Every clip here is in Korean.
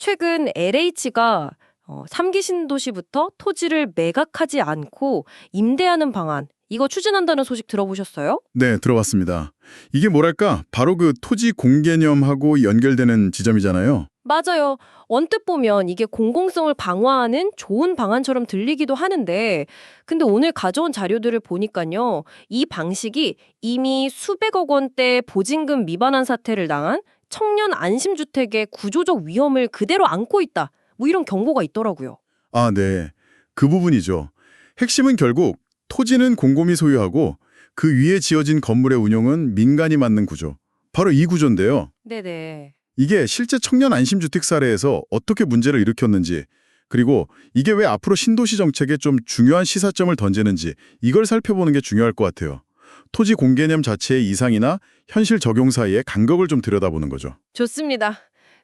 최근 LH가 3기 신도시부터 토지를 매각하지 않고 임대하는 방안, 이거 추진한다는 소식 들어보셨어요? 네, 들어봤습니다. 이게 뭐랄까, 바로 그 토지 공개념하고 연결되는 지점이잖아요. 맞아요. 언뜻 보면 이게 공공성을 방어하는 좋은 방안처럼 들리기도 하는데, 근데 오늘 가져온 자료들을 보니까요, 이 방식이 이미 수백억 원대 보증금 미반환 사태를 당한 청년 안심주택의 구조적 위험을 그대로 안고 있다. 뭐 이런 경고가 있더라고요. 아, 네. 그 부분이죠. 핵심은 결국 토지는 공공이 소유하고 그 위에 지어진 건물의 운용은 민간이 맡는 구조. 바로 이 구조인데요. 네네. 이게 실제 청년 안심주택 사례에서 어떻게 문제를 일으켰는지, 그리고 이게 왜 앞으로 신도시 정책에 좀 중요한 시사점을 던지는지 이걸 살펴보는 게 중요할 것 같아요. 토지 공개념 자체의 이상이나 현실 적용 사이의 간극을 좀 들여다보는 거죠. 좋습니다.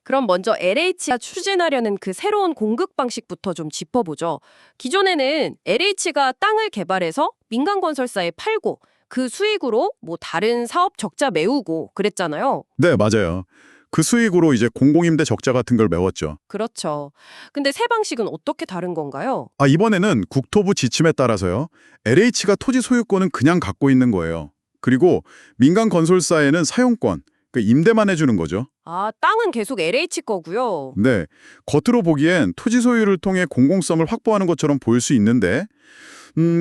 그럼 먼저 LH가 추진하려는 그 새로운 공급 방식부터 좀 짚어보죠. 기존에는 LH가 땅을 개발해서 민간 건설사에 팔고 그 수익으로 뭐 다른 사업 적자 메우고 그랬잖아요. 네, 맞아요. 그 수익으로 이제 공공임대 적자 같은 걸 메웠죠. 그렇죠. 근데 새 방식은 어떻게 다른 건가요? 이번에는 국토부 지침에 따라서요. LH가 토지 소유권은 그냥 갖고 있는 거예요. 그리고 민간 건설사에는 사용권, 그 임대만 해주는 거죠. 아, 땅은 계속 LH 거고요. 네, 겉으로 보기엔 토지 소유를 통해 공공성을 확보하는 것처럼 보일 수 있는데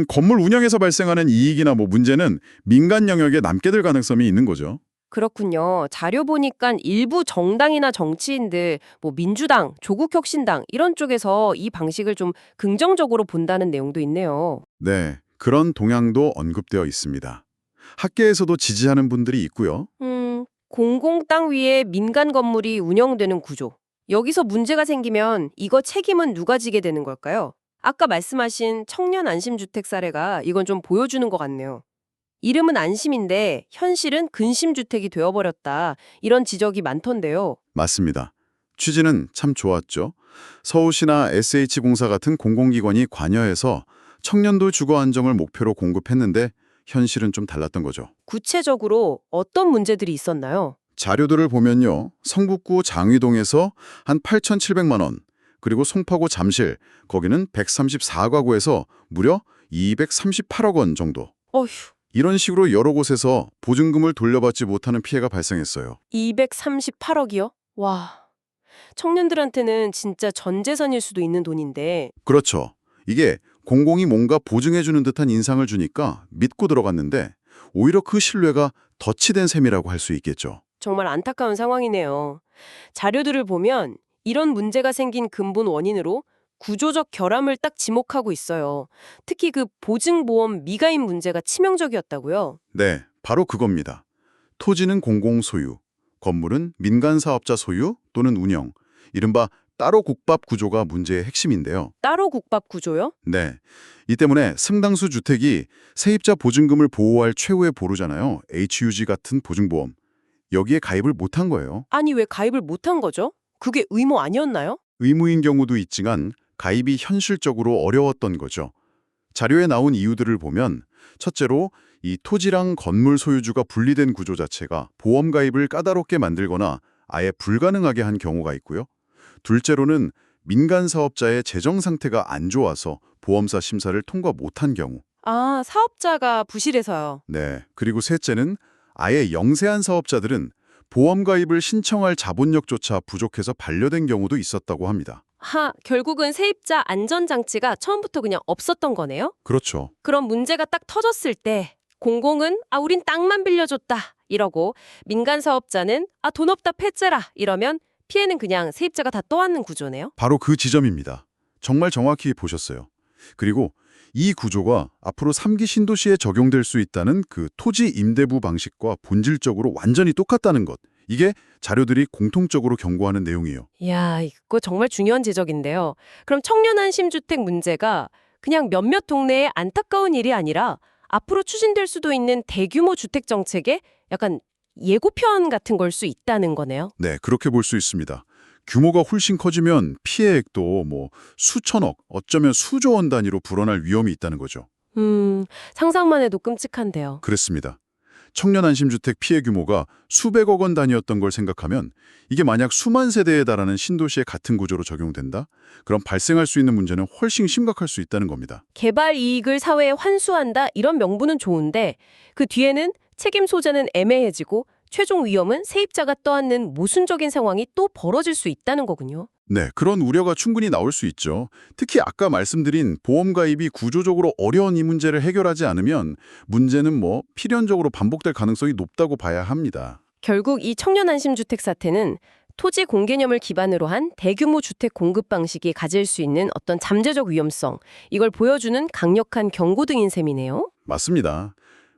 건물 운영에서 발생하는 이익이나 뭐 문제는 민간 영역에 남게 될 가능성이 있는 거죠. 그렇군요. 자료 보니까 일부 정당이나 정치인들, 뭐 민주당, 조국혁신당 이런 쪽에서 이 방식을 좀 긍정적으로 본다는 내용도 있네요. 네, 그런 동향도 언급되어 있습니다. 학계에서도 지지하는 분들이 있고요. 공공 땅 위에 민간 건물이 운영되는 구조. 여기서 문제가 생기면 이거 책임은 누가 지게 되는 걸까요? 아까 말씀하신 청년 안심주택 사례가 이건 좀 보여주는 것 같네요. 이름은 안심인데 현실은 근심주택이 되어버렸다. 이런 지적이 많던데요. 맞습니다. 취지는 참 좋았죠. 서울시나 SH공사 같은 공공기관이 관여해서 청년도 주거 안정을 목표로 공급했는데 현실은 좀 달랐던 거죠. 구체적으로 어떤 문제들이 있었나요? 자료들을 보면요. 성북구 장위동에서 한 8,700만 원, 그리고 송파구 잠실, 거기는 134가구에서 무려 238억 원 정도. 어휴, 이런 식으로 여러 곳에서 보증금을 돌려받지 못하는 피해가 발생했어요. 238억이요? 와, 청년들한테는 진짜 전 재산일 수도 있는 돈인데 그렇죠. 이게 공공이 뭔가 보증해주는 듯한 인상을 주니까 믿고 들어갔는데 오히려 그 신뢰가 덫이 된 셈이라고 할 수 있겠죠. 정말 안타까운 상황이네요. 자료들을 보면 이런 문제가 생긴 근본 원인으로 구조적 결함을 딱 지목하고 있어요. 특히 그 보증보험 미가입 문제가 치명적이었다고요. 네, 바로 그겁니다. 토지는 공공 소유, 건물은 민간 사업자 소유 또는 운영, 이른바 따로 국밥 구조가 문제의 핵심인데요. 따로 국밥 구조요? 네, 이 때문에 상당수 주택이 세입자 보증금을 보호할 최후의 보루잖아요. HUG 같은 보증보험. 여기에 가입을 못한 거예요. 아니 왜 가입을 못한 거죠? 그게 의무 아니었나요? 의무인 경우도 있지만 가입이 현실적으로 어려웠던 거죠. 자료에 나온 이유들을 보면 첫째로 이 토지랑 건물 소유주가 분리된 구조 자체가 보험 가입을 까다롭게 만들거나 아예 불가능하게 한 경우가 있고요. 둘째로는 민간 사업자의 재정 상태가 안 좋아서 보험사 심사를 통과 못한 경우. 아, 사업자가 부실해서요. 네. 그리고 셋째는 아예 영세한 사업자들은 보험 가입을 신청할 자본력조차 부족해서 반려된 경우도 있었다고 합니다. 결국은 세입자 안전장치가 처음부터 그냥 없었던 거네요? 그렇죠. 그럼 문제가 딱 터졌을 때 공공은 우린 땅만 빌려줬다 이러고 민간 사업자는 돈 없다 패째라 이러면 피해는 그냥 세입자가 다 떠안는 구조네요? 바로 그 지점입니다. 정말 정확히 보셨어요. 그리고 이 구조가 앞으로 3기 신도시에 적용될 수 있다는 그 토지 임대부 방식과 본질적으로 완전히 똑같다는 것. 이게 자료들이 공통적으로 경고하는 내용이에요. 이야, 이거 정말 중요한 지적인데요. 그럼 청년 안심주택 문제가 그냥 몇몇 동네의 안타까운 일이 아니라 앞으로 추진될 수도 있는 대규모 주택 정책의 약간 예고편 같은 걸 수 있다는 거네요. 네, 그렇게 볼 수 있습니다. 규모가 훨씬 커지면 피해액도 뭐 수천억, 어쩌면 수조 원 단위로 불어날 위험이 있다는 거죠. 상상만 해도 끔찍한데요. 그렇습니다. 청년 안심주택 피해 규모가 수백억 원 단위였던 걸 생각하면 이게 만약 수만 세대에 달하는 신도시의 같은 구조로 적용된다? 그럼 발생할 수 있는 문제는 훨씬 심각할 수 있다는 겁니다. 개발 이익을 사회에 환수한다 이런 명분은 좋은데 그 뒤에는 책임 소재는 애매해지고 최종 위험은 세입자가 떠안는 모순적인 상황이 또 벌어질 수 있다는 거군요. 네, 그런 우려가 충분히 나올 수 있죠. 특히 아까 말씀드린 보험 가입이 구조적으로 어려운 이 문제를 해결하지 않으면 문제는 필연적으로 반복될 가능성이 높다고 봐야 합니다. 결국 이 청년 안심주택 사태는 토지 공개념을 기반으로 한 대규모 주택 공급 방식이 가질 수 있는 어떤 잠재적 위험성, 이걸 보여주는 강력한 경고등인 셈이네요. 맞습니다.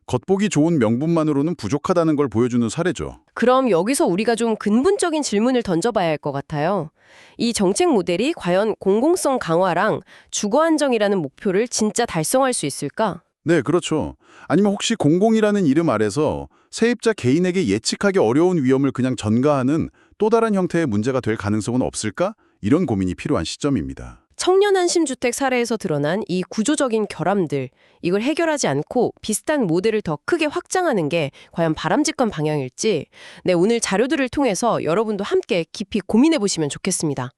겉보기 좋은 명분만으로는 부족하다는 걸 보여주는 사례죠. 그럼 여기서 우리가 좀 근본적인 질문을 던져봐야 할 것 같아요. 이 정책 모델이 과연 공공성 강화랑 주거 안정이라는 목표를 진짜 달성할 수 있을까? 네, 그렇죠. 아니면 혹시 공공이라는 이름 아래서 세입자 개인에게 예측하기 어려운 위험을 그냥 전가하는 또 다른 형태의 문제가 될 가능성은 없을까? 이런 고민이 필요한 시점입니다. 청년 안심주택 사례에서 드러난 이 구조적인 결함들, 이걸 해결하지 않고 비슷한 모델을 더 크게 확장하는 게 과연 바람직한 방향일지, 네, 오늘 자료들을 통해서 여러분도 함께 깊이 고민해 보시면 좋겠습니다.